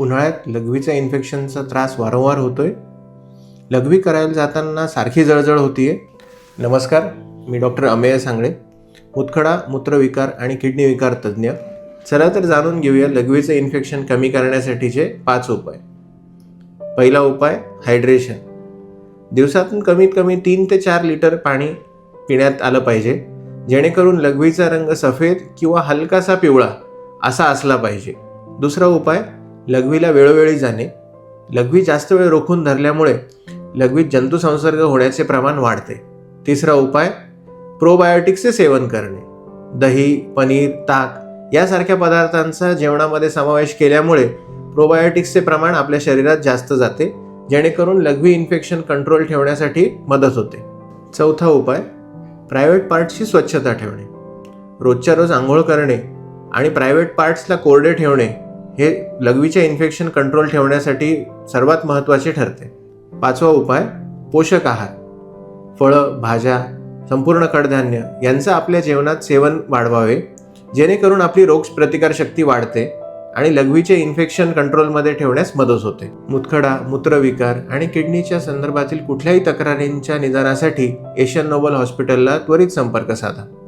उन्हाळ्यात लघवीचा इन्फेक्शनचा त्रास वारंवार होतोय. लघवी करायला जाताना सारखी जळजळ होतीये. नमस्कार, मी डॉक्टर अमेय सांगळे, मुतखडा, मूत्रविकार आणि किडनी विकार तज्ज्ञ. चला तर जाणून घेऊया लघवीचं इन्फेक्शन कमी करण्यासाठीचे 5 उपाय. पहिला उपाय, हायड्रेशन. दिवसातून कमीत कमी 3 ते 4 लिटर पाणी पिण्यात आलं पाहिजे, जेणेकरून लघवीचा रंग सफेद किंवा हलकासा पिवळा असा असला पाहिजे. दुसरा उपाय, लघवीला वेळोवेळी जाणे. लघवी जास्त वेळ रोखून धरल्यामुळे लघवीत जंतुसंसर्ग होण्याचे प्रमाण वाढते. तिसरा उपाय, प्रोबायोटिक्सचे सेवन करणे. दही, पनीर, ताक यासारख्या पदार्थांचा जेवणामध्ये समावेश केल्यामुळे प्रोबायोटिक्सचे प्रमाण आपल्या शरीरात जास्त जाते, जेणेकरून लघवी इन्फेक्शन कंट्रोल ठेवण्यासाठी मदत होते. चौथा उपाय, प्रायव्हेट पार्ट्सची स्वच्छता ठेवणे. रोजच्या रोज आंघोळ करणे आणि प्रायव्हेट पार्ट्सला कोरडे ठेवणे हे लघवीचे इन्फेक्शन कंट्रोल ठेवण्यासाठी सर्वात महत्त्वाचे ठरते. पाचवा उपाय, पोषक आहार. फळं, भाज्या, संपूर्ण कडधान्य यांचं आपल्या जेवणात सेवन वाढवावे, जेणेकरून आपली रोगप्रतिकारशक्ती वाढते आणि लघवीचे इन्फेक्शन कंट्रोलमध्ये ठेवण्यास मदत होते. मुतखडा, मूत्रविकार आणि किडनीच्या संदर्भातील कुठल्याही तक्रारींच्या निदानासाठी एशियन नोबल हॉस्पिटलला त्वरित संपर्क साधा.